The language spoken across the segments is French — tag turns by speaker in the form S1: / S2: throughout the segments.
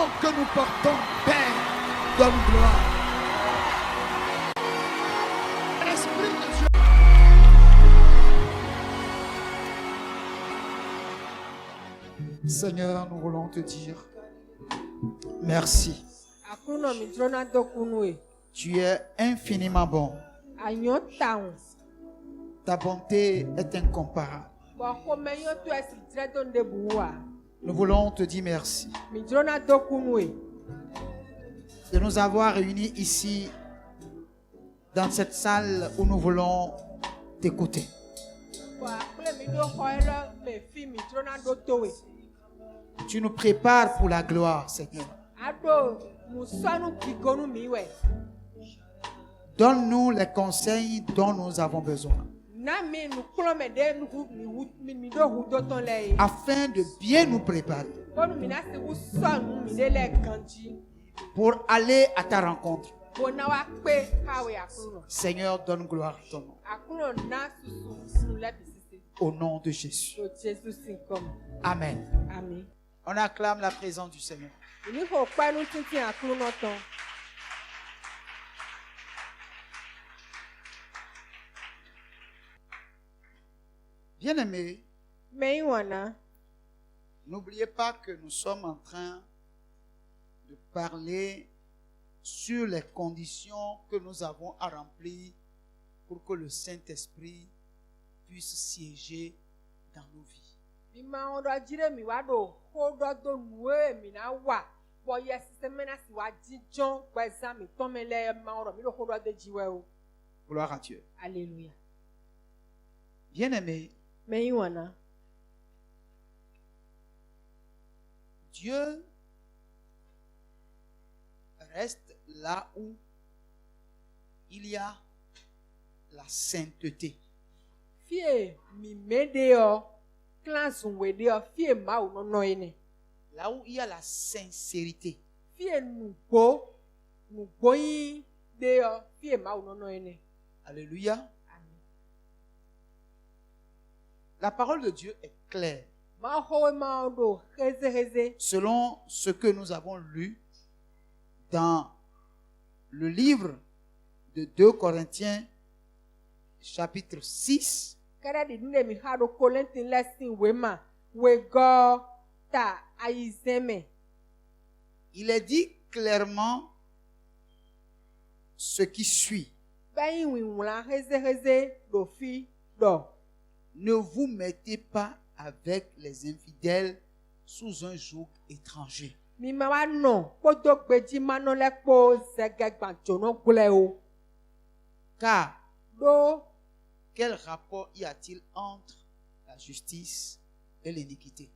S1: nom que nous portons, Père, donne gloire. L'Esprit de Dieu. Seigneur, nous voulons te dire merci. Tu es infiniment bon. Ta bonté est incomparable. Nous voulons te dire merci de nous avoir réunis ici dans cette salle où nous voulons t'écouter. Tu nous prépares pour la gloire, Seigneur. Donne-nous les conseils dont nous avons besoin, afin de bien nous préparer pour aller à ta rencontre. Seigneur, donne gloire à ton nom. Au nom de Jésus. Amen. On acclame la présence du Seigneur. Bien-aimés, n'oubliez pas que nous sommes en train de parler sur les conditions que nous avons à remplir pour que le Saint-Esprit puisse siéger dans nos vies. Gloire à Dieu.
S2: Alléluia.
S1: Bien-aimés, Dieu reste là où il y a la sainteté. Là où il y a la sincérité. Alléluia. La parole de Dieu est claire. Selon ce que nous avons lu dans le livre de 2 Corinthiens, chapitre 6, il est dit clairement ce qui suit. Ne vous mettez pas avec les infidèles sous un joug étranger. Car quel rapport y a-t-il entre la justice et l'iniquité?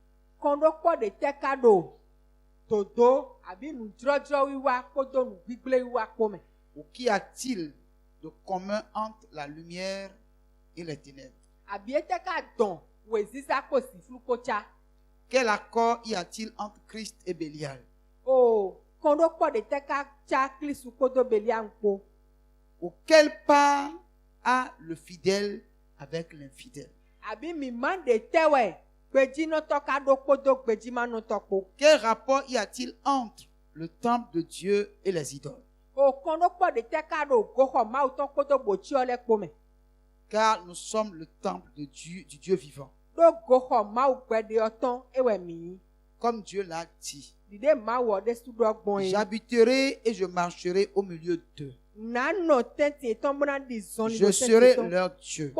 S1: Ou qu'y a-t-il de commun entre la lumière et les ténèbres? Quel accord y a-t-il entre Christ et Bélial? Ou quelle part a le fidèle avec l'infidèle? Quel rapport y a-t-il entre le temple de Dieu et les idoles? Car nous sommes le temple de Dieu, du Dieu vivant. Comme Dieu l'a dit. J'habiterai et je marcherai au milieu d'eux. Je serai leur Dieu.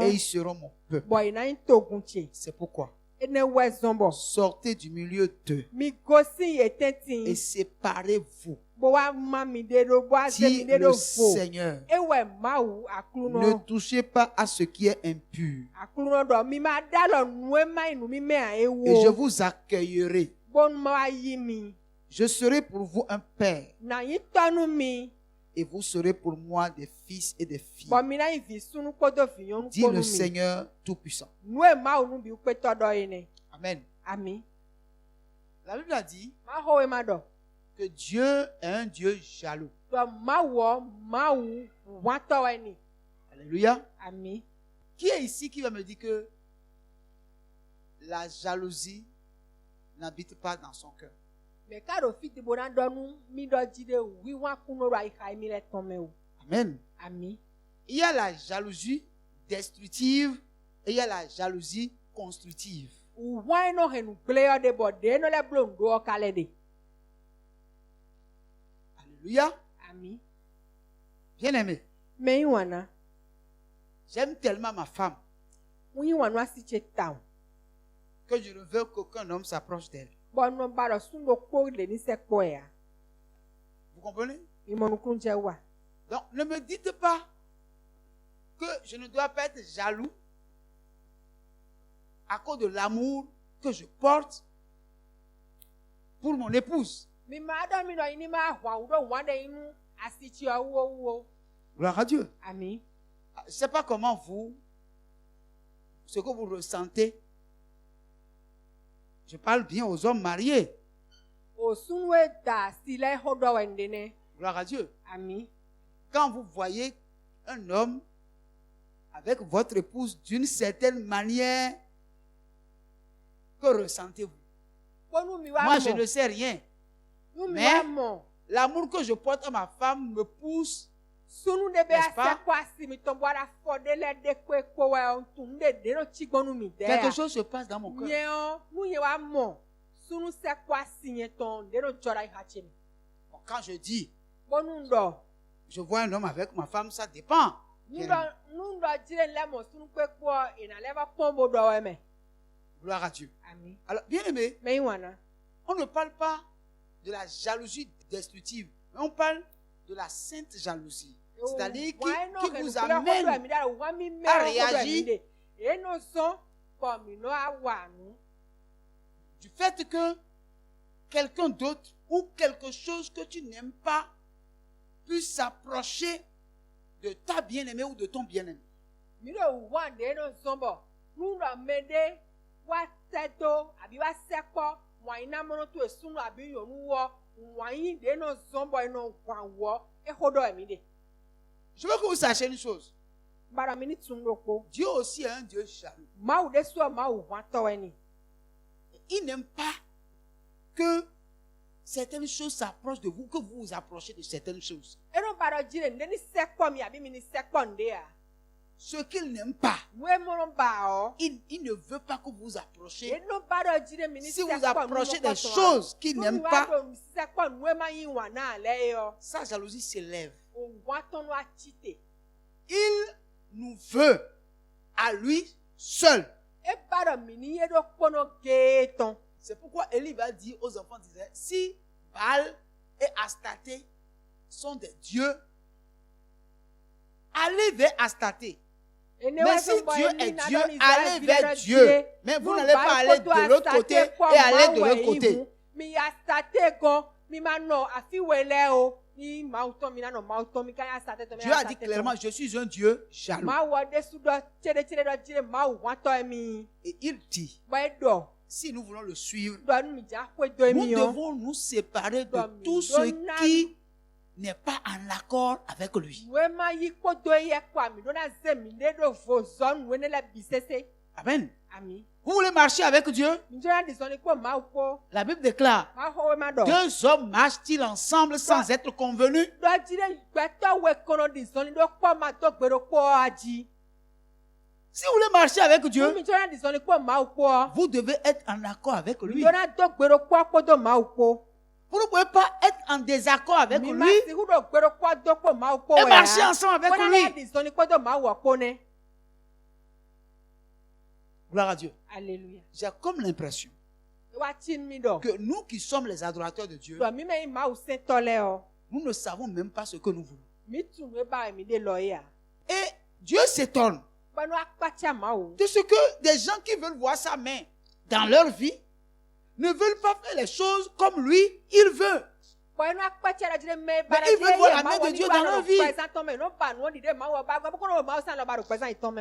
S1: Et ils seront mon peuple. C'est pourquoi sortez du milieu d'eux et séparez-vous. Dit le Seigneur. Ne touchez pas à ce qui est impur. Et je vous accueillerai. Je serai pour vous un père. Et vous serez pour moi des fils et des filles. Dit le Seigneur Tout-Puissant. Amen. La Bible a dit que Dieu est un Dieu jaloux. Alléluia. Qui est ici qui va me dire que la jalousie n'habite pas dans son cœur? Amen. Il y a la jalousie destructive et il y a la jalousie constructive. Alléluia. Bien aimé. J'aime tellement ma femme que je ne veux qu'aucun homme s'approche d'elle. Vous comprenez? Donc, ne me dites pas que je ne dois pas être jaloux à cause de l'amour que je porte pour mon épouse. Gloire à Dieu.
S2: Amen.
S1: Je ne sais pas comment ce que vous ressentez. Je parle bien aux hommes mariés. Gloire à Dieu.
S2: Amen.
S1: Quand vous voyez un homme avec votre épouse d'une certaine manière, que ressentez-vous? Moi, je ne sais rien. Mais l'amour que je porte à ma femme me pousse, n'est-ce pas? Quelque chose se passe dans mon cœur. Quand je dis, je vois un homme avec ma femme, ça dépend. Gloire à Dieu.
S2: Amen.
S1: Alors, bien aimé, on ne parle pas de la jalousie destructive, mais on parle de la sainte jalousie. C'est-à-dire qui vous amène à réagir du fait que quelqu'un d'autre ou quelque chose que tu n'aimes pas puisse s'approcher de ta bien-aimée ou de ton bien-aimé. Je veux que vous sachiez une chose. Dieu aussi est un Dieu jaloux. Il n'aime pas que certaines choses s'approchent de vous, que vous vous approchez de certaines choses. Ce qu'il n'aime pas, il ne veut pas que vous vous approchiez. Si vous approchez des choses qu'il n'aime pas, sa jalousie s'élève. Il nous veut à lui seul. C'est pourquoi Élie va dire aux enfants d'Israël, si Baal et Astarté sont des dieux, allez vers Astarté. Mais si Dieu est Dieu, allez vers Dieu. Mais vous n'allez pas aller de l'autre côté et aller de l'autre côté. Dieu a dit clairement, je suis un Dieu jaloux. Et il dit, si nous voulons le suivre, nous devons nous séparer de tout ce qui n'est pas en accord avec lui. Amen. Vous voulez marcher avec Dieu? La Bible déclare, deux hommes marchent-ils ensemble sans être convenus? Si vous voulez marcher avec Dieu, vous devez être en accord avec lui. Vous ne pouvez pas être en désaccord avec lui et marcher ensemble avec lui. Gloire à Dieu.
S2: Alléluia.
S1: J'ai comme l'impression que nous qui sommes les adorateurs de Dieu, nous ne savons même pas ce que nous voulons. Et Dieu s'étonne de ce que des gens qui veulent voir sa main dans leur vie ne veulent pas faire les choses comme lui, il veut. Mais ils veulent voir la main de Dieu dans leur vie.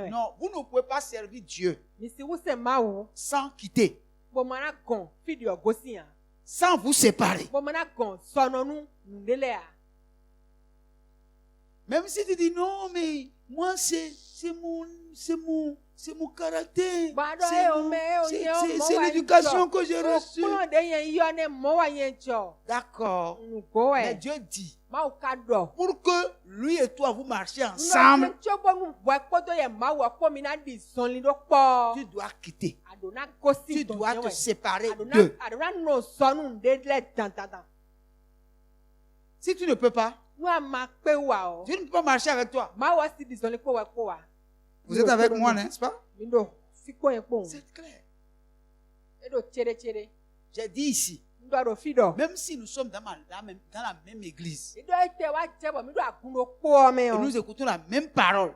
S1: Non, vous ne pouvez pas servir Dieu sans quitter, sans vous séparer. Même si tu dis non, mais moi c'est mon C'est mon caractère. C'est l'éducation que j'ai reçue. D'accord. Mais Dieu dit, pour que lui et toi vous marchiez ensemble, tu dois quitter. Tu dois te séparer d'eux. Si tu ne peux pas, Dieu ne peut pas marcher avec toi. Vous êtes avec moi, n'est-ce pas? C'est clair. J'ai dit ici, même si nous sommes dans la même église, et nous écoutons la même parole,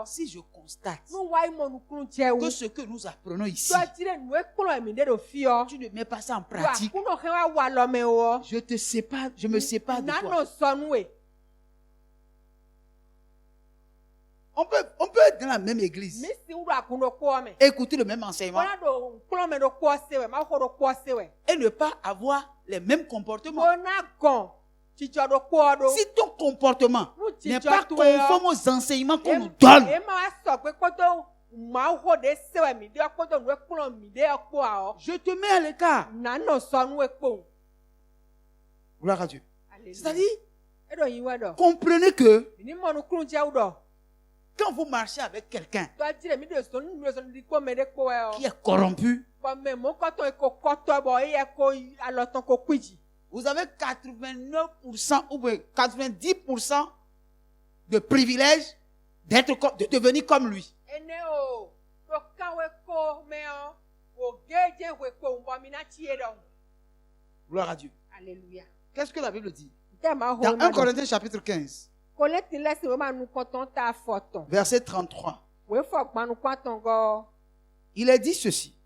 S1: si je constate que ce que nous apprenons ici, tu ne mets pas ça en pratique, je me sépare de toi. On peut être dans la même église, écouter le même enseignement et ne pas avoir les mêmes comportements. Si ton comportement n'est pas conforme aux enseignements qu'on nous donne, je te mets à l'écart. Gloire à Dieu. C'est-à-dire, comprenez que quand vous marchez avec quelqu'un qui est corrompu, vous avez 89% ou 90% de privilèges de devenir comme lui. Gloire à Dieu.
S2: Alléluia.
S1: Qu'est-ce que la Bible dit? Dans 1 Corinthiens chapitre 15. Verset 33. Il est dit ceci.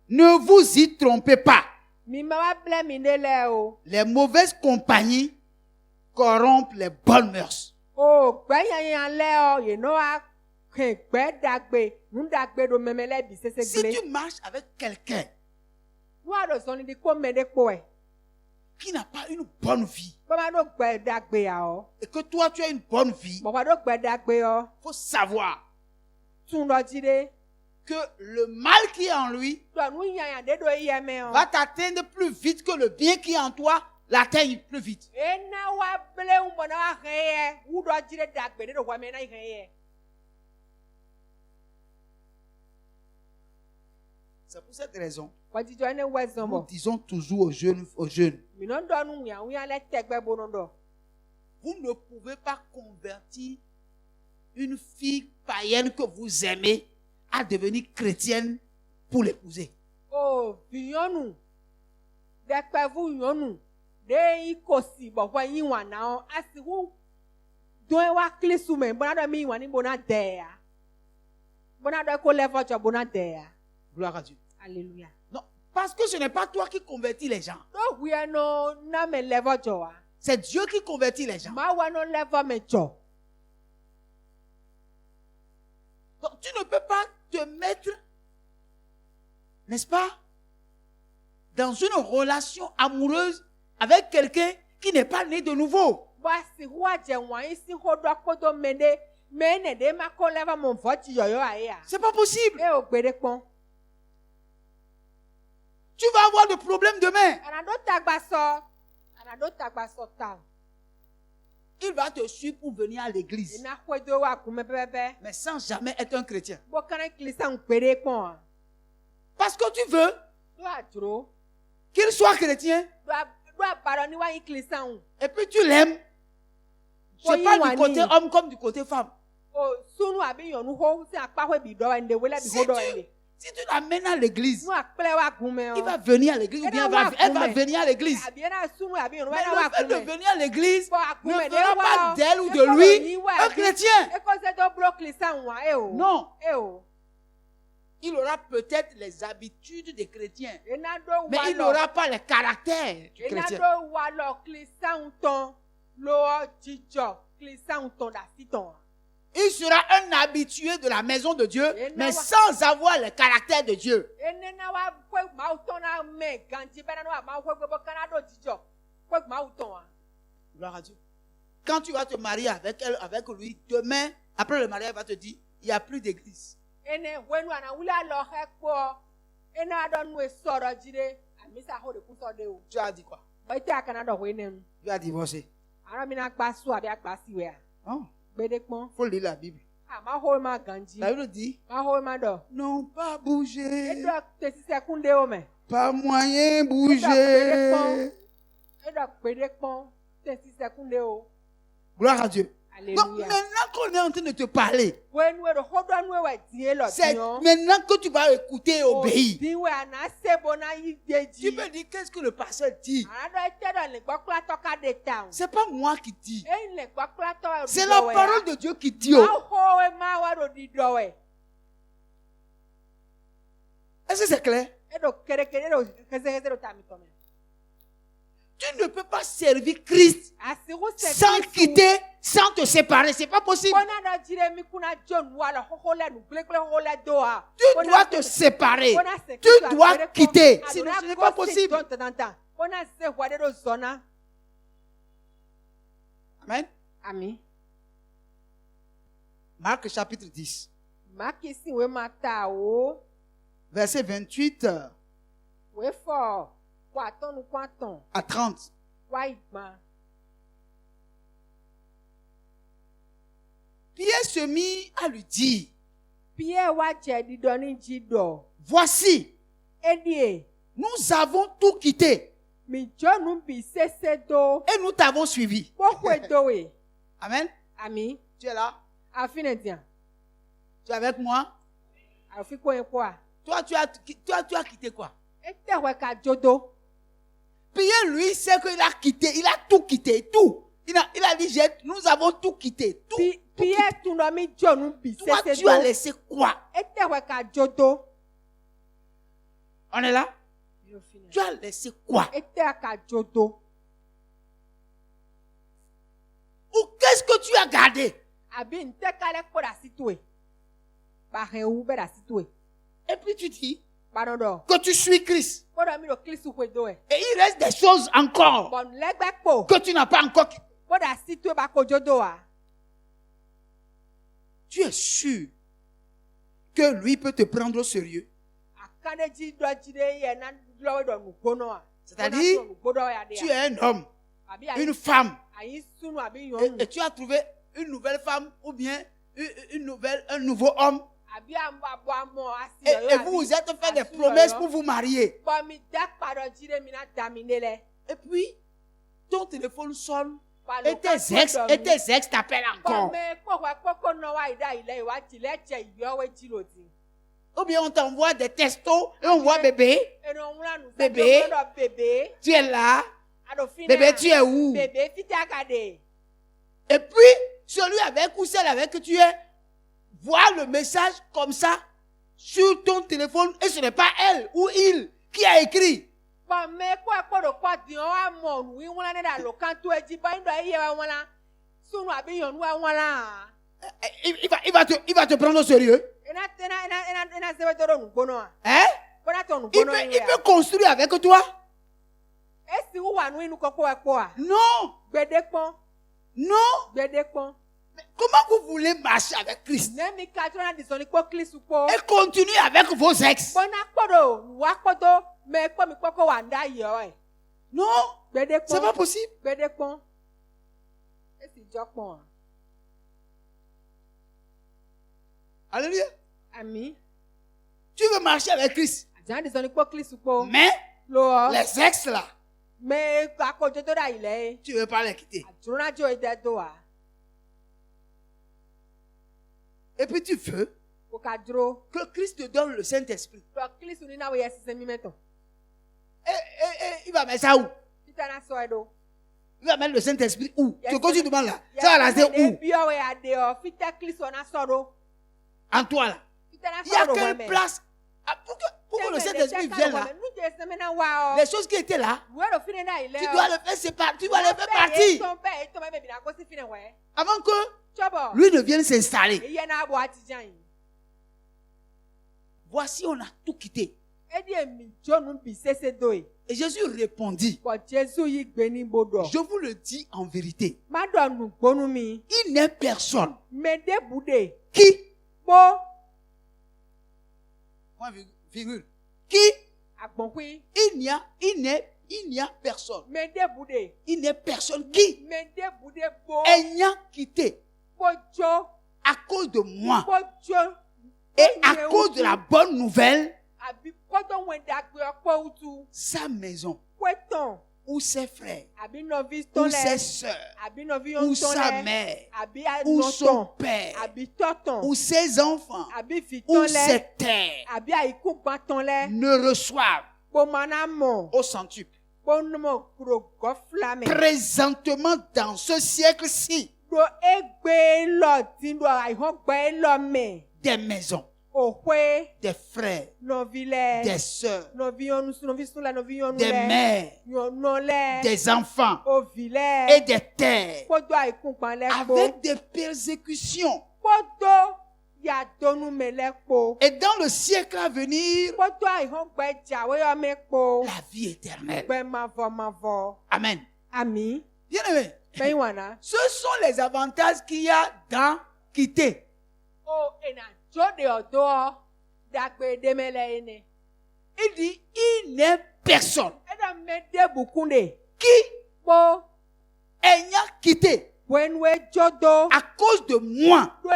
S1: Ne vous y trompez pas. Les mauvaises compagnies corrompent les bonnes mœurs. Si tu marches avec quelqu'un qui n'a pas une bonne vie et que toi tu as une bonne vie, il faut savoir que le mal qui est en lui va t'atteindre plus vite que le bien qui est en toi l'atteigne plus vite. C'est pour cette raison nous disons toujours aux jeunes, vous ne pouvez pas convertir une fille païenne que vous aimez à devenir chrétienne pour l'épouser. Gloire à Dieu.
S2: Alléluia.
S1: Non, parce que ce n'est pas toi qui convertis les gens. C'est Dieu qui convertit les gens. Donc tu ne peux pas te mettre, n'est-ce pas, dans une relation amoureuse avec quelqu'un qui n'est pas né de nouveau. C'est pas possible. Tu vas avoir des problèmes demain. Il va te suivre pour venir à l'église, mais sans jamais être un chrétien. Parce que tu veux qu'il soit chrétien et puis tu l'aimes. Je parle du côté homme comme du côté femme. Si tu l'amènes à l'église, il va venir à l'église ou bien elle va venir à l'église. Mais le fait de venir à l'église ne fera pas d'elle ou de lui un chrétien. Non. Il aura peut-être les habitudes des chrétiens, mais il n'aura pas le caractère du chrétien. Il sera un habitué de la maison de Dieu, mais sans avoir le caractère de Dieu. Gloire à Dieu. quand tu vas te marier avec elle, avec lui, demain, après le mariage, elle va te dire, il n'y a plus d'église. Tu as dit quoi? Tu as divorcé. Non. Il faut lire la Bible. La Bible dit, non, pas bouger. Pas moyen bouger. Gloire à Dieu. Donc maintenant qu'on est en train de te parler, c'est maintenant que tu vas écouter et obéir. Tu peux dire qu'est-ce que le pasteur dit. C'est pas moi qui dis. C'est la parole de Dieu qui dit. Est-ce que c'est clair? Tu ne peux pas servir Christ sans quitter, sans te séparer. C'est pas possible. Tu dois te séparer. Tu dois quitter. Sinon, ce n'est pas possible. Amen.
S2: Amen.
S1: Marc chapitre 10. Verset 28 à 30. Pierre se mit à lui dire, voici, nous avons tout quitté et nous t'avons suivi. Amen.
S2: Amen.
S1: Tu es là? Tu es avec moi? Toi, tu as quitté quoi? Pierre, lui, sait qu'il a quitté, il a tout quitté, tout. Il a dit, nous avons tout quitté. Tout,
S2: Pierre,
S1: toi, tu as laissé quoi? On est là? Tu as laissé quoi? Ou qu'est-ce que tu as gardé? Et puis tu dis que tu suis Christ. Et il reste des choses encore que tu n'as pas encore. Tu es sûr que lui peut te prendre au sérieux? C'est-à-dire, tu es un homme, une femme, et tu as trouvé une nouvelle femme ou bien un nouveau homme. Et vous vous êtes fait des promesses pour vous marier. Et puis, ton téléphone sonne et tes ex t'appellent encore. Ou bien on t'envoie des textos et on voit bébé. Bébé, tu es là. Bébé, tu es où? Et puis, celui avec ou celle avec que tu es, voit le message comme ça sur ton téléphone et ce n'est pas elle ou il qui a écrit. Il va te prendre au sérieux. Hein? Il peut construire avec toi. Non. Non. Mais comment vous voulez marcher avec Christ et continuer avec vos ex? Non, c'est pas possible. Alléluia.
S2: Amen.
S1: Tu veux marcher avec Christ, mais les ex là, tu ne veux pas les quitter. Et puis tu veux que Christ te donne le Saint-Esprit. Et il va mettre ça où? Il va mettre le Saint-Esprit où? Tu demandes là. Ça va rester où? En toi là. Il y a quelle place pour que le Saint-Esprit vienne là? Les choses qui étaient là, tu dois le faire séparer. Tu dois les faire partir. Avant que lui ne vienne s'installer. Voici, on a tout quitté. Et Jésus répondit, je vous le dis en vérité, il n'est personne qui, virgule, qui, il n'y a personne, il n'est personne qui, ayant quitté à cause de moi et à cause de la bonne nouvelle, sa maison, ou ses frères, ou ses sœurs, ou sa mère, ou son père, ou ses enfants, ou ses terres, ne reçoivent au centuple, présentement dans ce siècle-ci, des maisons, des frères, des sœurs, des mères, des enfants et des terres avec des persécutions. Et dans le siècle à venir, la vie éternelle. Amen. Bien aimé, ce sont les avantages qu'il y a dans quitter. Il dit, il n'est personne qui, ayant quitté à cause de moi et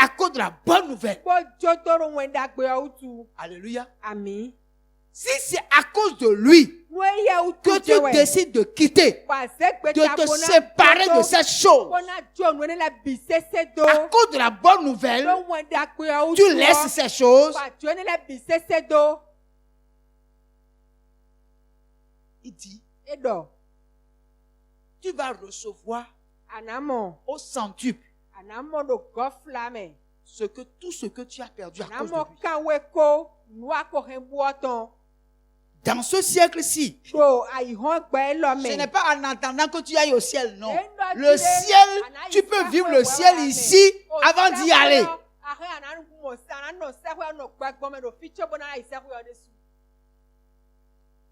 S1: à cause de la bonne nouvelle. Alléluia. Si c'est à cause de lui que tu décides de quitter, de te séparer de cette chose, à cause de la bonne nouvelle, tu laisses ces choses, il dit, tu vas recevoir au centuple tout ce que tu as perdu à cause de lui. Dans ce siècle-ci, ce n'est pas en attendant que tu ailles au ciel, non. Le ciel, tu peux vivre le ciel ici avant d'y aller.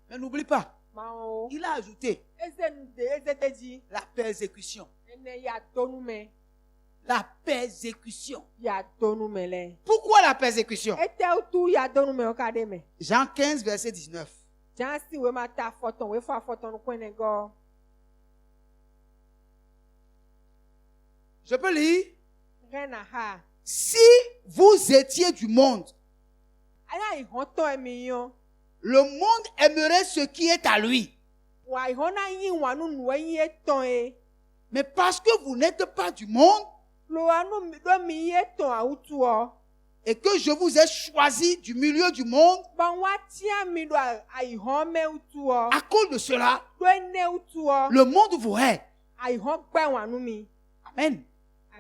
S1: Mais n'oublie pas, il a ajouté la persécution. La persécution. Pourquoi la persécution? Jean 15, verset 19. Je peux lire? Si vous étiez du monde, le monde aimerait ce qui est à lui. Mais parce que vous n'êtes pas du monde, et que je vous ai choisi du milieu du monde, à cause de cela, le monde vous hait. Amen.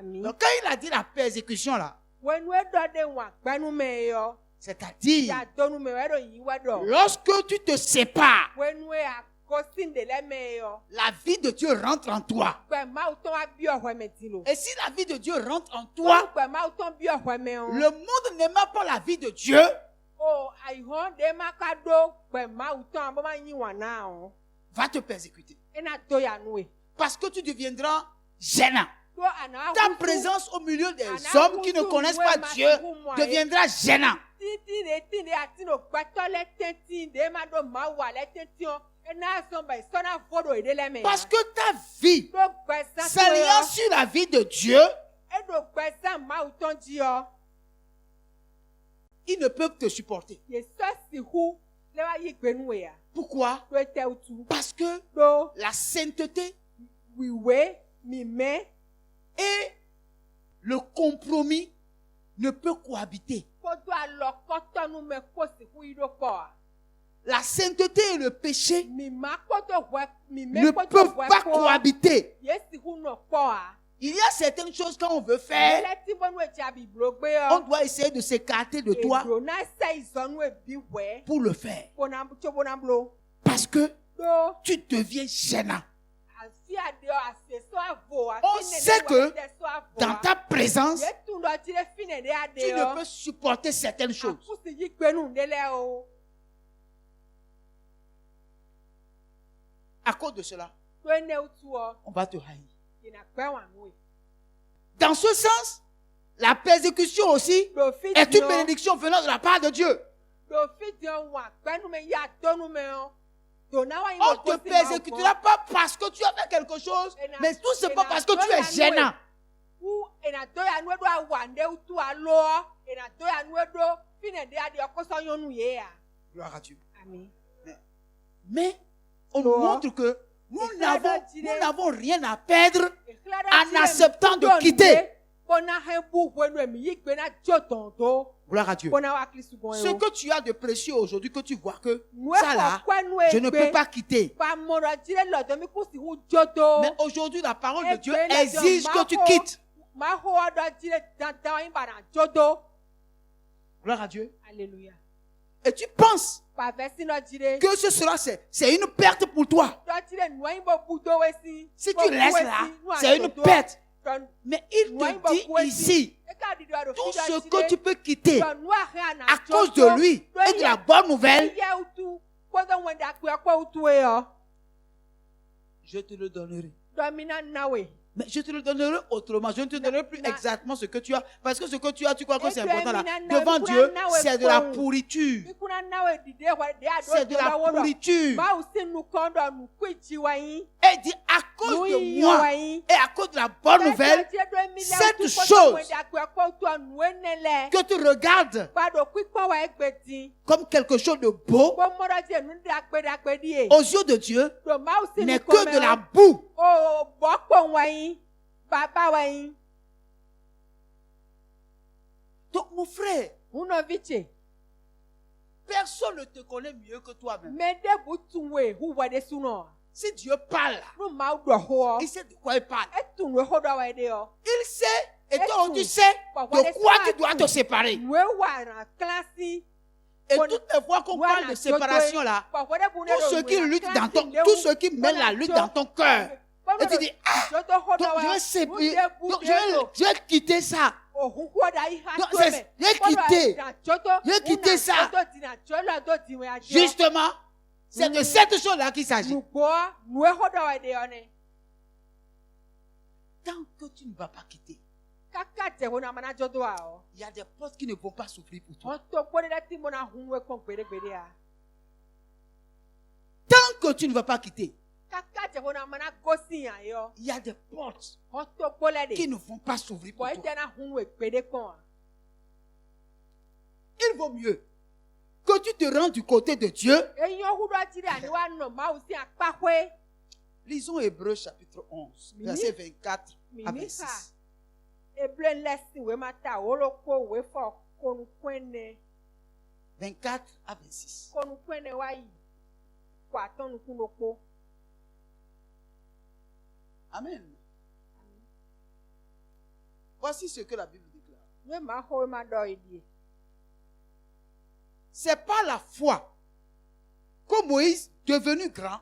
S1: Donc quand il a dit la persécution là, c'est-à-dire, lorsque tu te sépares, la vie de Dieu rentre en toi. Et si la vie de Dieu rentre en toi, le monde n'aime pas la vie de Dieu, va te persécuter. Parce que tu deviendras gênant. Ta présence au milieu des hommes qui ne connaissent pas Dieu deviendra gênant. Parce que ta vie s'alliant sur la vie de Dieu, ils ne peuvent te supporter. Pourquoi? Parce que la sainteté et le compromis ne peuvent cohabiter. La sainteté et le péché ne peuvent pas cohabiter. Il y a certaines choses quand on veut faire, on doit essayer de s'écarter de toi pour le faire. Parce que tu deviens gênant. On sait que dans ta présence, tu ne peux supporter certaines choses. À cause de cela, on va te haïr. Dans ce sens, la persécution aussi est une bénédiction venant de la part de Dieu. On ne te persécutera pas parce que tu as fait quelque chose, mais tout simplement parce que tu es gênant. Gloire à Dieu. Mais on nous montre que nous n'avons rien à perdre en acceptant de quitter. Gloire à Dieu. Ce que tu as de précieux aujourd'hui, que tu vois que ça là, je ne peux pas quitter. Mais aujourd'hui, la parole de Dieu exige que tu quittes. Gloire à Dieu.
S2: Alléluia.
S1: Et tu penses que ce sera, c'est une perte pour toi. Si tu restes là, c'est une perte. Mais il te dit ici, tout ce que tu peux quitter à cause de lui et de la bonne nouvelle, je te le donnerai. Mais je te le donnerai autrement. Je ne te donnerai plus exactement ce que tu as. Parce que ce que tu as, tu crois que c'est important là. Devant Dieu, c'est de la pourriture. C'est de la pourriture. Et dit, à cause de moi et à cause de la bonne nouvelle, cette chose que tu regardes comme quelque chose de beau, aux yeux de Dieu, n'est que de la boue. Donc mon frère, personne ne te connaît mieux que toi-même. Si Dieu parle, il sait de quoi il parle. Il sait, et toi tu sais de quoi tu dois te séparer. Et toutes les fois qu'on parle de séparation là, tout ce qui lutte dans ton, tout ce qui met la lutte dans ton cœur, et tu dis, ah, donc je vais quitter ça. J'ai quitté ça. Justement, c'est de cette chose-là qu'il s'agit. Tant que tu ne vas pas quitter, il y a des postes qui ne vont pas souffrir pour toi. Tant que tu ne vas pas quitter, il y a des portes qui ne vont pas s'ouvrir pour toi. Il vaut mieux que tu te rendes du côté de Dieu. Lisons Hébreux chapitre 11, verset 24 à 26. 24 à 26. Amen. Voici ce que la Bible déclare. C'est par la foi que Moïse, devenu grand,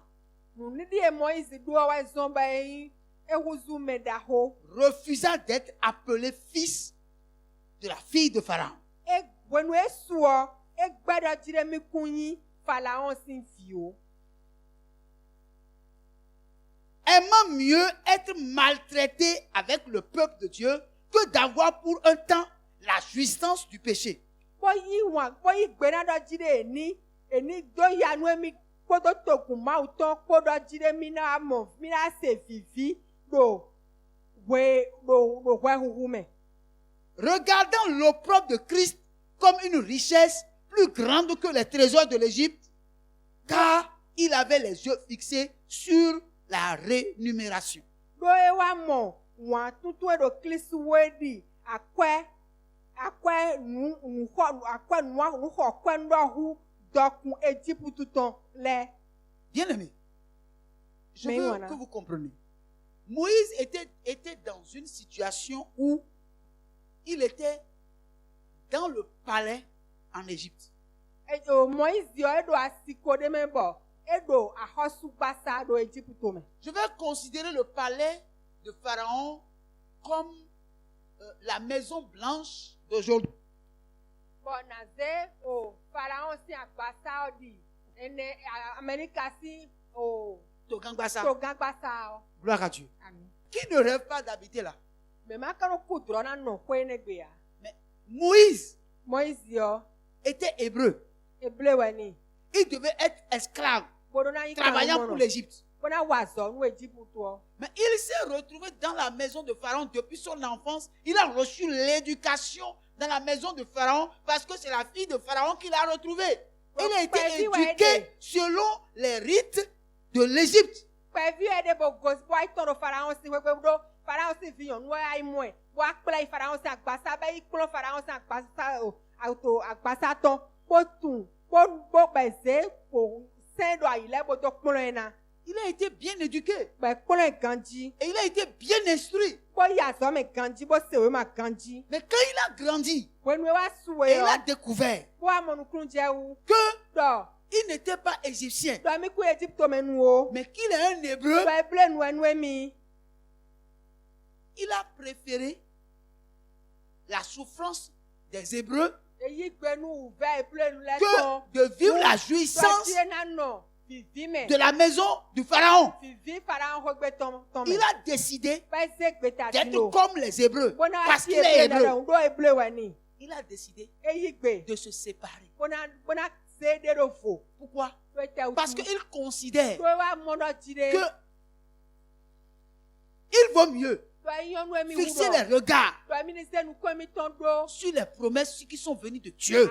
S1: refusa d'être appelé fils de la fille de Pharaon. Aimant mieux être maltraité avec le peuple de Dieu que d'avoir pour un temps la jouissance du péché. Regardant l'opprobre de Christ comme une richesse plus grande que les trésors de l'Égypte, car il avait les yeux fixés sur la rémunération. Bien-aimé, je veux que vous compreniez. Moïse était dans une situation où il était dans le palais en Égypte. Je vais considérer le palais de Pharaon comme la maison blanche d'aujourd'hui. Gloire à Dieu. Qui ne rêve pas d'habiter là? Mais Moïse était hébreu. Il devait être esclave, travaillant pour l'Égypte. Mais il s'est retrouvé dans la maison de Pharaon depuis son enfance. Il a reçu l'éducation dans la maison de Pharaon parce que c'est la fille de Pharaon qu'il a retrouvée. Il a été éduqué selon les rites de l'Égypte. Il a été bien éduqué. Et il a été bien instruit. Mais quand il a grandi, et il a découvert qu'il n'était pas égyptien, mais qu'il est un hébreu, il a préféré la souffrance des hébreux que de vivre la jouissance de la maison du Pharaon. Il a décidé d'être comme les Hébreux parce qu'il est hébreu. Il a décidé de se séparer. Pourquoi? Parce qu'il considère que il vaut mieux fixer les regards sur les promesses qui sont venues de Dieu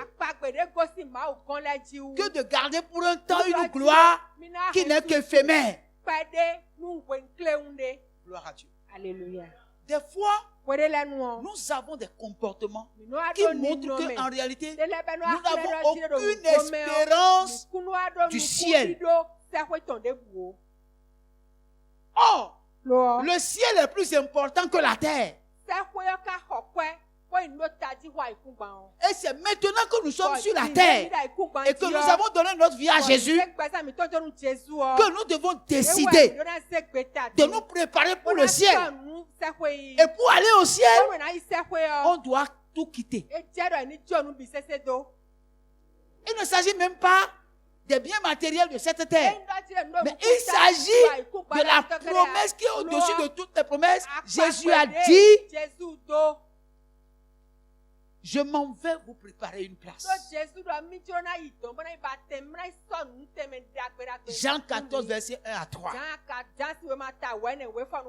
S1: que de garder pour un temps une gloire qui n'est qu'éphémère. Gloire à Dieu.
S2: Alléluia.
S1: Des fois, nous avons des comportements qui montrent qu'en réalité, nous n'avons aucune espérance du ciel. Or, le ciel est plus important que la terre. Et c'est maintenant que nous sommes sur la terre et que nous avons donné notre vie à Jésus que nous devons décider de nous préparer pour le ciel. Et pour aller au ciel, on doit tout quitter. Il ne s'agit même pas des biens matériels de cette terre. Mais il s'agit de la promesse qui est au-dessus de toutes les promesses. Jésus a dit, je m'en vais vous préparer une place. Jean 14, verset 1 à 3.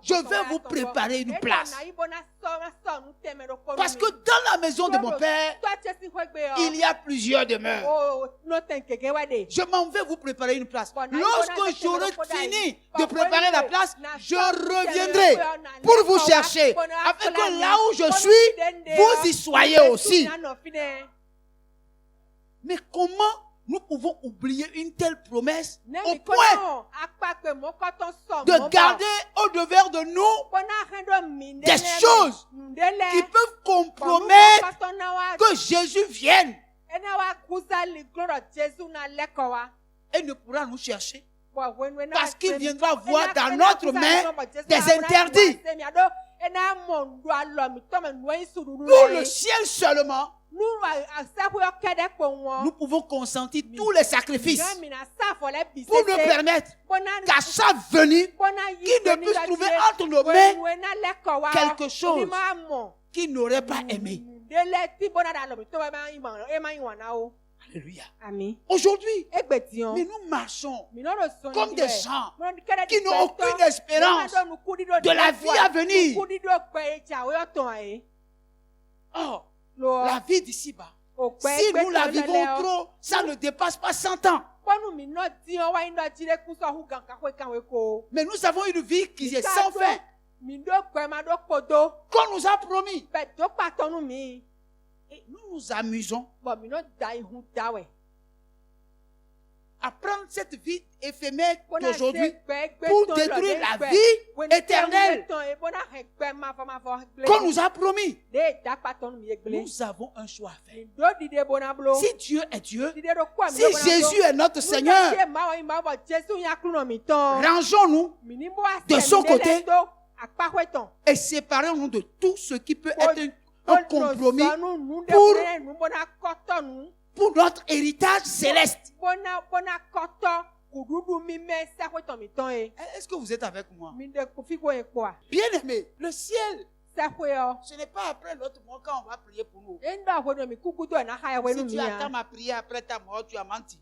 S1: Je vais vous préparer une place. Parce que dans la maison de mon Père, il y a plusieurs demeures. Je m'en vais vous préparer une place. Lorsque j'aurai fini de préparer la place, je reviendrai pour vous chercher, afin que là où je suis, vous y soyez aussi. Mais comment nous pouvons oublier une telle promesse au point de garder au-devers de nous des choses qui peuvent compromettre que Jésus vienne et ne pourra nous chercher parce qu'il viendra voir dans notre main des interdits. Pour le ciel seulement, nous pouvons consentir tous les sacrifices pour nous permettre qu'à chaque venue, qu'il ne puisse trouver entre nos mains quelque chose qu'il n'aurait pas aimé. Alléluia. Aujourd'hui, mais nous marchons comme des gens qui n'ont aucune espérance de la vie à venir. Oh, la vie d'ici-bas, si nous la vivons trop, ça ne dépasse pas 100 ans. Mais nous avons une vie qui est sans fin, qu'on nous a promis. Et nous nous amusons à prendre cette vie éphémère d'aujourd'hui pour détruire la vie éternelle qu'on nous a promis. Nous avons un choix à faire. Si Dieu est Dieu, si Jésus est notre Seigneur, rangeons-nous de son côté et séparons-nous de tout ce qui peut être un compromis pour notre héritage céleste. Est-ce que vous êtes avec moi? Bien aimé, le ciel, ce n'est pas après notre mort quand on va prier pour nous. Si tu attends ma prière après ta mort, tu as menti.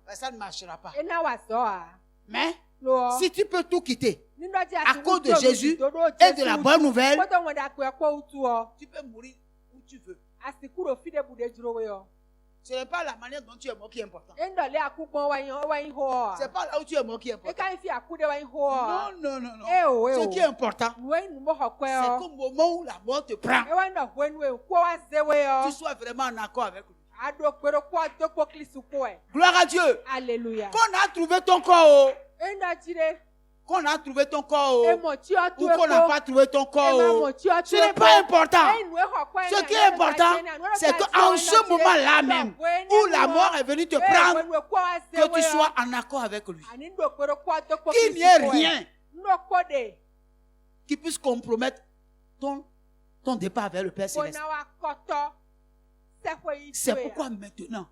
S1: Ça ne marchera pas. Mais si tu peux tout quitter à cause de Jésus et de la bonne nouvelle, tu peux mourir où tu veux. Ce n'est pas la manière dont tu es mort qui est importante. C'est pas là où tu es mort qui est important. Non. Ce qui est important, c'est qu'au moment où la mort te prend, tu sois vraiment en accord avec lui. Gloire à Dieu.
S2: Alléluia.
S1: Qu'on a trouvé ton corps. Qu'on a trouvé ton corps ou qu'on n'a pas trouvé ton corps, ce n'est pas important. Ce qui est important, c'est qu'en ce moment-là même, où la mort est venue te prendre, que tu sois en accord avec lui. Qu'il n'y ait rien qui puisse compromettre ton départ vers le Père Céleste. C'est pourquoi maintenant,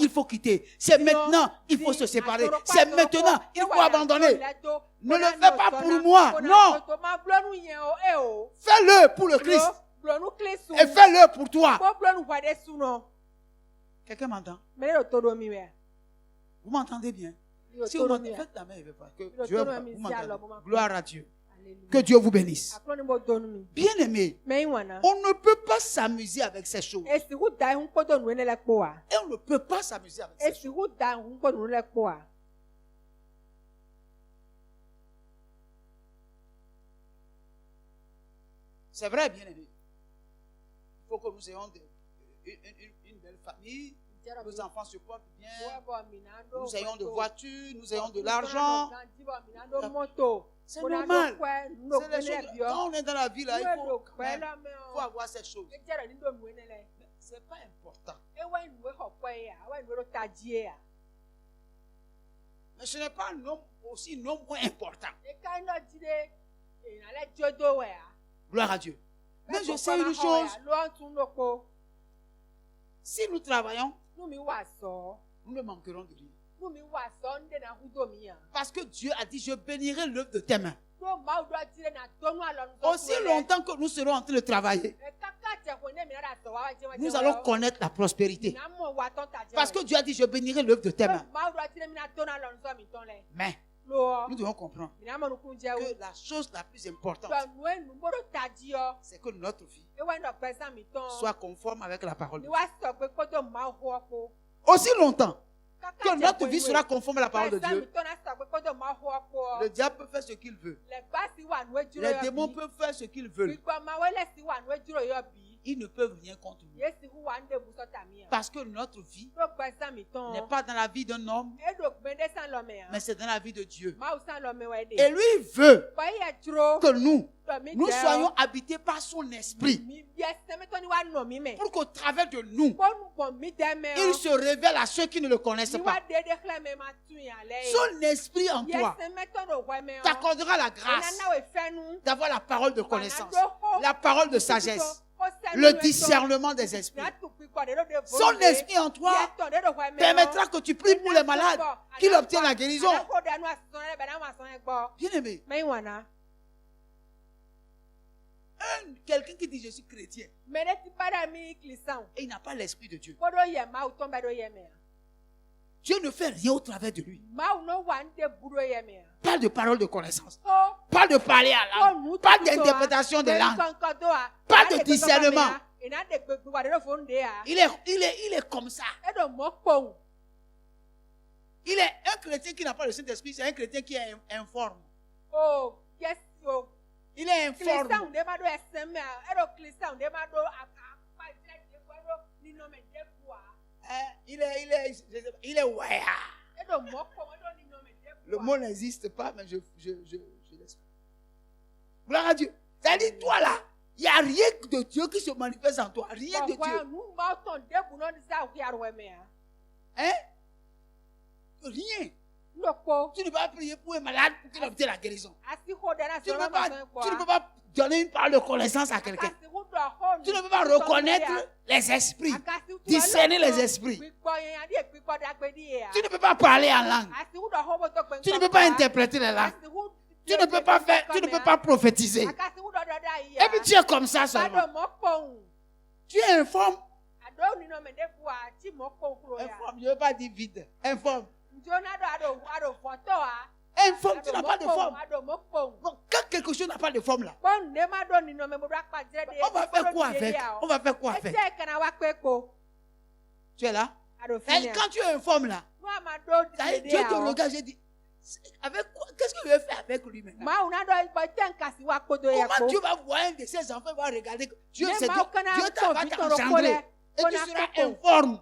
S1: il faut quitter. C'est maintenant, il faut se séparer. C'est maintenant, il faut abandonner. Ne le fais pas pour moi, non. Fais-le pour le Christ. Et fais-le pour toi. Quelqu'un m'entend? Vous m'entendez bien? Si vous m'entendez, faites la main, que Dieu vous m'entende. Gloire à Dieu. Que Dieu vous bénisse. Bien aimé, on ne peut pas s'amuser avec ces choses. Et on ne peut pas s'amuser avec ces choses. C'est vrai, bien aimé. Il faut que nous ayons une belle famille. Nos enfants se portent bien. Nous ayons de voitures, nous ayons de l'argent. C'est normal. C'est les choses. Quand on est dans la vie, là, il faut avoir ces choses. Mais ce n'est pas important. Mais ce n'est pas un homme aussi non moins important. Gloire à Dieu. Mais je sais une chose. Si nous travaillons, nous ne manquerons de rien. Parce que Dieu a dit, je bénirai l'œuvre de tes mains. Aussi longtemps que nous serons en train de travailler, nous allons connaître la prospérité. Parce que Dieu a dit, je bénirai l'œuvre de tes mains. Mais nous devons comprendre que la chose la plus importante, c'est que notre vie soit conforme avec la parole de Dieu. Aussi longtemps que notre vie sera conforme à la parole de Dieu, le diable peut faire ce qu'il veut. Les démons peuvent faire ce qu'ils veulent. Ils ne peuvent rien contre nous. Parce que notre vie n'est pas dans la vie d'un homme, mais c'est dans la vie de Dieu. Et lui veut que nous soyons habités par son esprit. Pour qu'au travers de nous, il se révèle à ceux qui ne le connaissent pas. Son esprit en toi t'accordera la grâce d'avoir la parole de connaissance, la parole de sagesse, le discernement des esprits. Son esprit en toi permettra que tu pries pour les malades, qu'ils obtiennent la guérison. Bien aimé, quelqu'un qui dit je suis chrétien et il n'a pas l'esprit de Dieu, Dieu ne fait rien au travers de lui. Pas de parole de connaissance, pas de parler à l'âme, pas d'interprétation de langue, pas de discernement. Il est comme ça. Il est un chrétien qui n'a pas le Saint-Esprit, c'est un chrétien qui est informe. Il est informe. Il est ouais. Le mot n'existe pas, mais je laisse. Gloire à Dieu. C'est-à-dire, toi là, il n'y a rien de Dieu qui se manifeste en toi. Rien de Dieu. Hein? Rien. Tu ne peux pas prier pour un malade pour qu'il obtienne la guérison. Tu ne peux pas donner une parole de connaissance à quelqu'un. Tu ne peux pas reconnaître les esprits, discerner les esprits. Tu ne peux pas parler en langue. Tu ne peux pas interpréter les langues. Tu ne peux pas faire, tu ne peux pas prophétiser. Et puis tu es comme ça seulement. Tu es informe. Informe, je ne veux pas dire vide. Informe. Informe, tu n'as pas de forme. Donc, quand quelque chose n'a pas de forme là, on va faire quoi avec? On va faire quoi avec? Tu es là? Et quand tu es informe là, Dieu te regarde, j'ai dit, avec quoi? Qu'est-ce qu'il veut faire avec lui maintenant? Comment Dieu va voir un de ses enfants, va regarder que Dieu va t'engendrer et tu seras informe.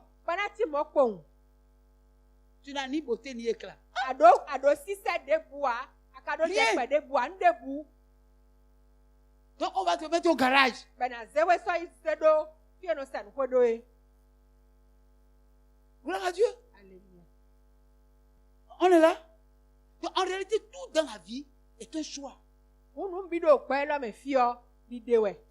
S1: Tu n'as ni beauté ni éclat. Rien. Donc on va te mettre au garage. Gloire à Dieu. On est là. Donc, en réalité, tout dans la vie est un choix.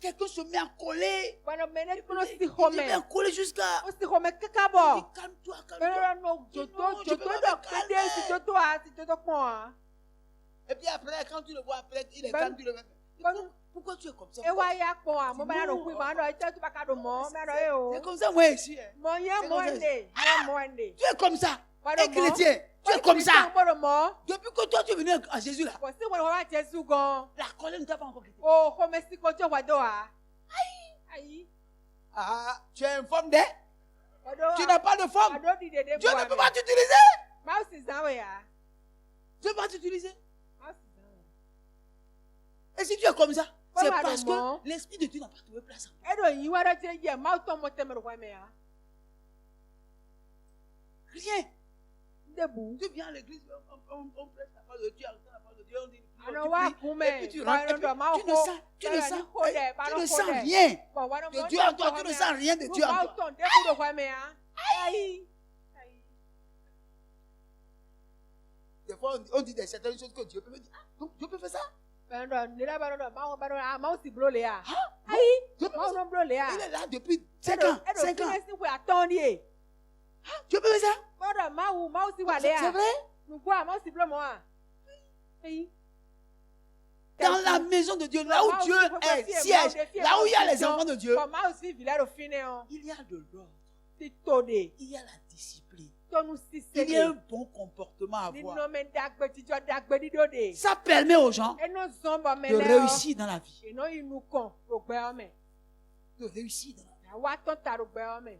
S1: Quelqu'un se met à coller. Il se met à coller jusqu'à... Calme-toi, calme-toi. Je peux pas me calmer. Et puis après, quand tu le vois, après, il est calme, tu le vois. Pourquoi tu es comme ça? C'est comme ça, moi ici. Tu es comme ça. Et chrétien, tu es comme ça. Depuis que toi tu es venu à Jésus là, la colère ne t'a pas encore quitté. Ah, tu es informe d'elle. Tu n'as pas de forme. Dieu ne peut pas t'utiliser. Dieu ne peut pas t'utiliser. Et si tu es comme ça, c'est parce que l'esprit de Dieu n'a pas trouvé place en toi. Rien. Tu viens à l'église, on prêche la parole de Dieu, on la parole de Dieu, on dit, et puis tu rentres, tu ne sens rien de Dieu en toi, tu ne sens rien de Dieu en toi. Des fois, on dit certaines choses que Dieu peut dire. Donc, Dieu peut faire ça. Il est là depuis 5 ans. Dieu peut faire ça. C'est vrai? Dans la maison de Dieu, là où Dieu est, siège, là où il y a les enfants de Dieu, il y a de l'ordre. Il y a la discipline. Il y a un bon comportement à avoir. Ça permet aux gens de réussir dans la vie. De réussir dans la vie.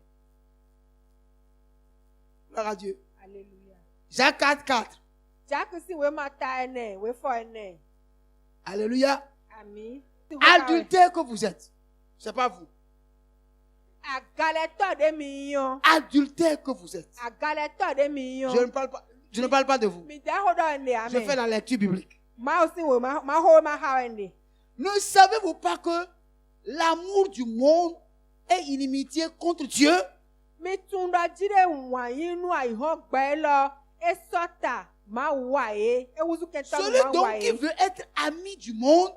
S1: Gloire à Dieu. Alléluia. Jacques 4. Alléluia. Amen. Adultère que vous êtes. C'est pas vous. Adultère que vous êtes. Je ne parle pas de vous. Je fais la lecture biblique. Ne savez-vous pas que l'amour du monde est inimitié contre Dieu? Celui donc qui veut être ami du monde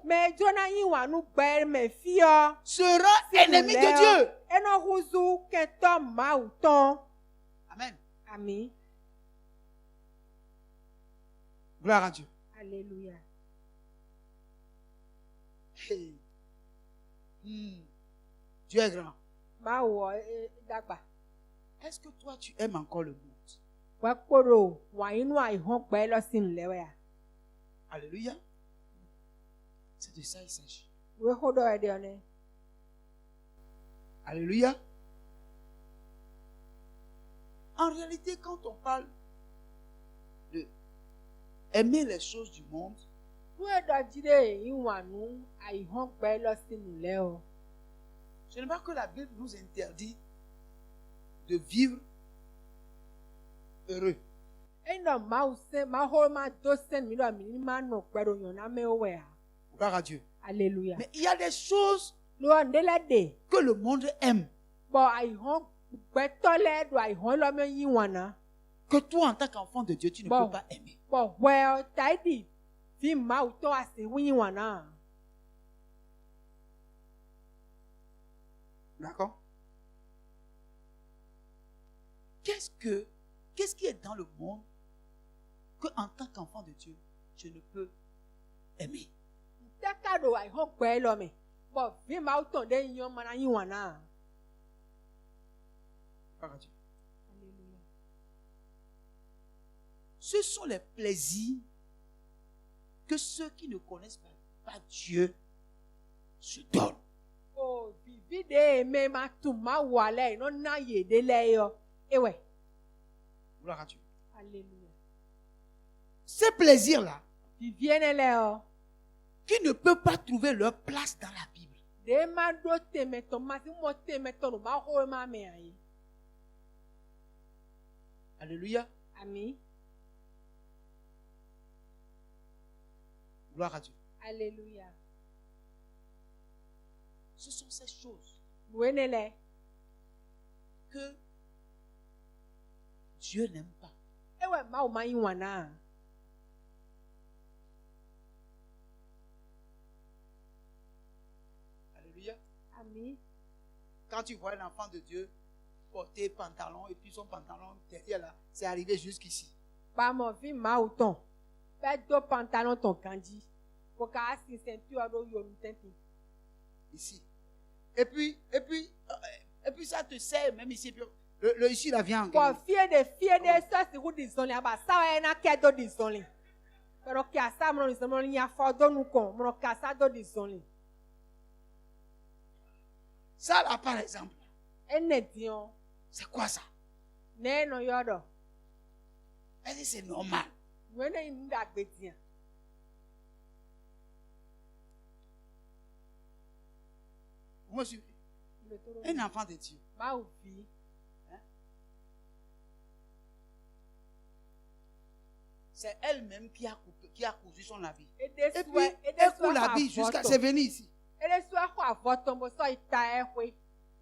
S1: sera ennemi de Dieu. Amen. Amen. Gloire à Dieu. Alléluia. Hey. Dieu est grand. Est-ce que toi tu aimes encore le monde? Alléluia. C'est de ça il s'agit. Alléluia. En réalité, quand on parle de aimer les choses du monde, ce n'est pas que la Bible nous interdit de vivre heureux. Gloire à Dieu.
S2: Alléluia.
S1: Mais il y a des choses que le monde aime. Que toi, en tant qu'enfant de Dieu, tu ne peux pas aimer. D'accord? Qu'est-ce qui est dans le monde que, en tant qu'enfant de Dieu, je ne peux aimer? Ce sont les plaisirs que ceux qui ne connaissent pas Dieu se donnent. Gloire à Dieu.
S2: Alléluia.
S1: Ces plaisirs-là, qui ne peuvent pas trouver leur place dans la Bible. Alléluia.
S2: Amen.
S1: Gloire à Dieu.
S2: Alléluia.
S1: Ce sont ces choses que Dieu n'aime pas. Alléluia.
S2: Amen.
S1: Quand tu vois un enfant de Dieu porter pantalon et puis son pantalon derrière là, c'est arrivé jusqu'ici. Ici. Et puis ça te sert même ici. Le ici là vient encore. Ça là par exemple. C'est quoi ça? Est-ce que c'est normal? Moi, je suis un enfant de Dieu. Hein? C'est elle-même qui a cousu son habit. Et puis, elle coud l'habit jusqu'à... C'est venu ici.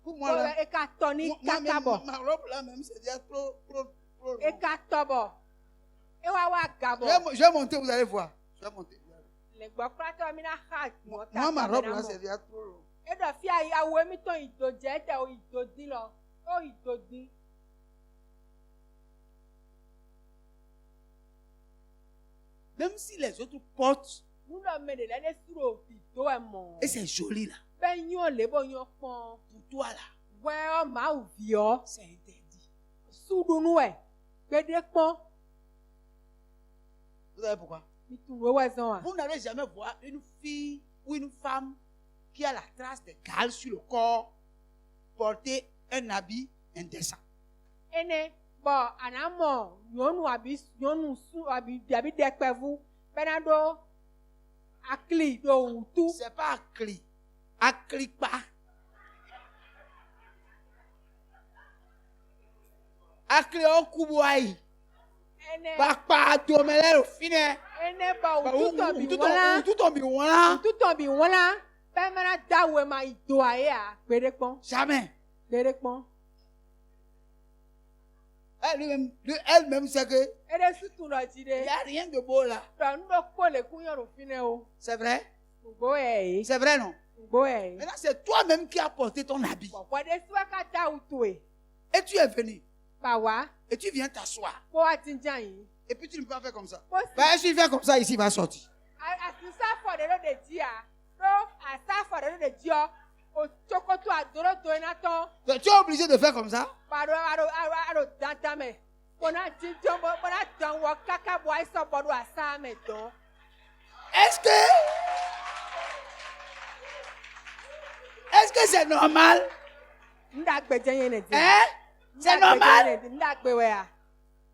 S1: Pour moi, là, ma robe là même, c'est déjà trop long. Je vais monter, vous allez voir. Je vais monter. Moi, ma robe là, c'est déjà trop long. Même si les autres portent, et c'est joli là. Pour toi là, c'est interdit. Vous savez pourquoi? Vous n'allez jamais voir une fille ou une femme qui a la trace de gale sur le corps porter un habit indécent. C'est pas acli. Acli pas. Acli on kuboai. Pas domelé au final. Jamais. Elle-même sait que il n'y a rien de beau là. C'est vrai? C'est vrai, non? Maintenant, c'est toi-même qui as porté ton habit. Et tu es venu. Et tu viens t'asseoir. Et puis tu ne peux pas faire comme ça. Si tu fais comme ça, ici, il va sortir. Tu es obligé de faire comme ça. Est-ce que c'est normal? Hein? C'est normal?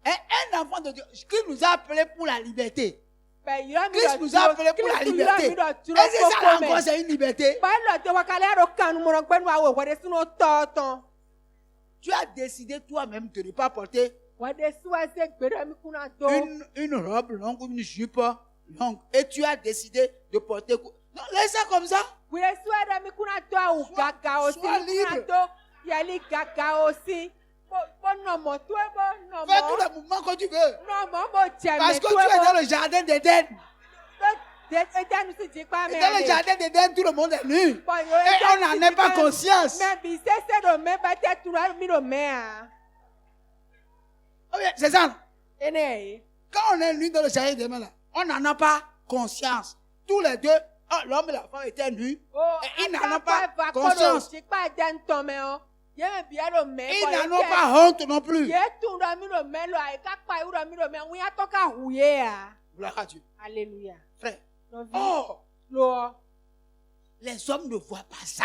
S1: Un enfant de Dieu qui nous a appelés pour la liberté. Christ nous a appelés pour la liberté. Est-ce que ça encore c'est une liberté? Tu as décidé toi-même de ne pas porter Une robe longue ou une jupe longue. Et tu as décidé de porter... Non, laisse ça comme ça. Sois libre. Fais tout le mouvement que tu veux. Parce que tu es dans le jardin d'Éden. Et dans le jardin d'Éden, tout le monde est nu. Et on n'en a pas conscience. C'est ça. Quand on est nu dans le jardin d'Éden, on n'en a pas conscience. Tous les deux, l'homme et la femme étaient nus. Et ils n'en ont pas conscience. Ils n'en ont pas honte non plus. Gloire à Dieu.
S2: Alléluia.
S1: Frère. Les hommes ne voient pas ça.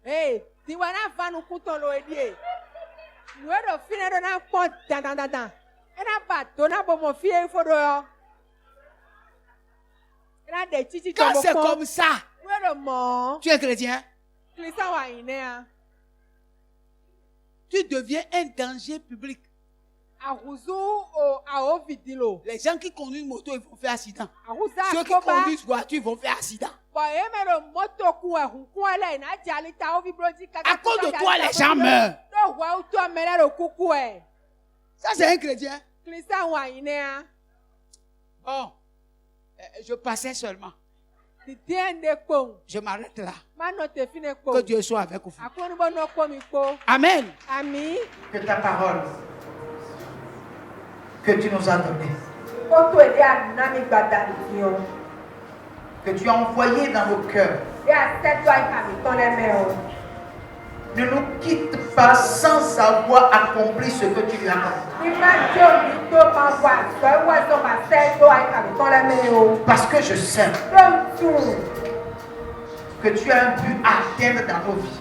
S2: Hey, Tiwana vanu kutolo edie. Nuero fine do na pon dan. Ena ba do na bomo fie fodo yo. Ena de chichi to.
S1: Quand c'est comme ça,
S2: nuero mo.
S1: tu es chrétien.
S2: Klisa wa inea.
S1: Tu deviens un danger public.
S2: Les
S1: gens qui conduisent moto, ils vont faire accident. Ceux qui conduisent voiture, ils vont faire accident. À cause de toi, les gens meurent. Ça, c'est un chrétien. Bon, je passais seulement. Je m'arrête là. Que Dieu soit avec vous. Amen. Que ta parole que tu nous as donnée, que tu as envoyée dans nos cœurs, ne nous quitte pas sans avoir accompli ce que tu lui as accompli. Parce que je sais que tu as un but à atteindre dans nos vies.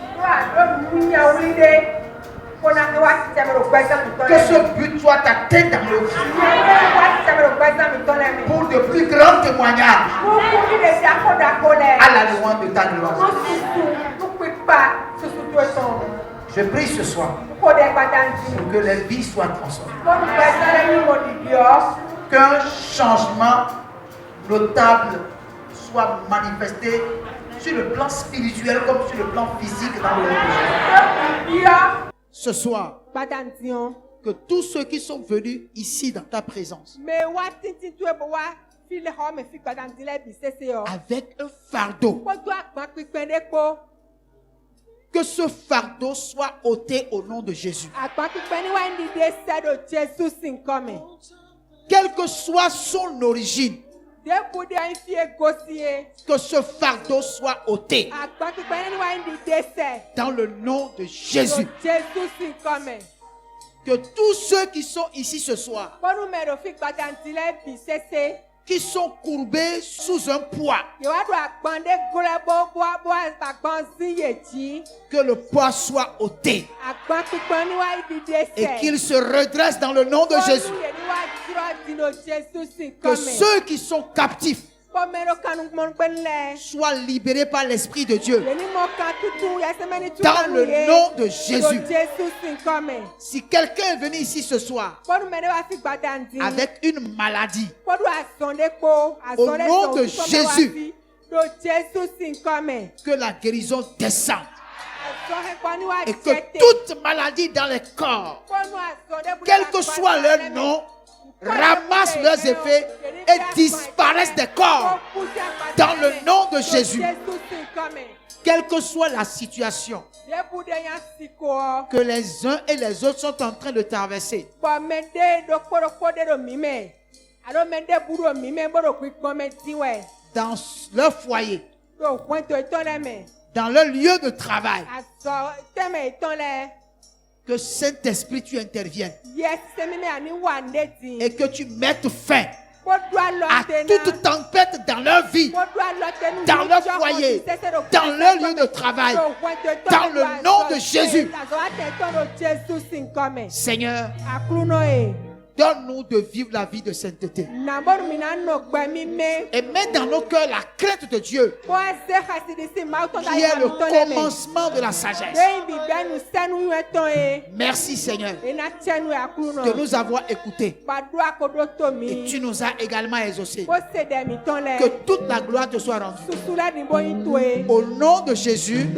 S1: Que ce but soit atteint dans nos vies. Pour de plus grands témoignages à la louange de ta gloire. Je prie ce soir pour que les vies soient transformées. Qu'un changement notable soit manifesté sur le plan spirituel comme sur le plan physique dans le monde. Ce soir, que tous ceux qui sont venus ici dans ta présence avec un fardeau, que ce fardeau soit ôté au nom de Jésus. Quelle que soit son origine, que ce fardeau soit ôté dans le nom de Jésus. Que tous ceux qui sont ici ce soir, qui sont courbés sous un poids, que le poids soit ôté et qu'ils se redressent dans le nom de Jésus. Que ceux qui sont captifs soient libérés par l'Esprit de Dieu dans le nom de Jésus. Si quelqu'un est venu ici ce soir avec une maladie, au nom de Jésus, que la guérison descende et que toute maladie dans les corps, quel que soit leur nom, ramassent leurs effets et disparaissent des corps dans le nom de Jésus. Quelle que soit la situation que les uns et les autres sont en train de traverser, dans leur foyer, dans leur lieu de travail, que Saint-Esprit tu interviennes et que tu mettes fin à toute tempête dans leur vie, dans leur foyer, dans leur lieu de travail, dans le nom de Jésus. Seigneur, Donne-nous de vivre la vie de sainteté. Et mets dans nos cœurs la crainte de Dieu, qui est le commencement de la sagesse. Merci Seigneur de nous avoir écoutés. Et tu nous as également exaucés. Que toute la gloire te soit rendue. Au nom de Jésus,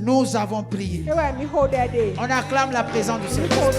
S1: nous avons prié. On acclame la présence du Seigneur.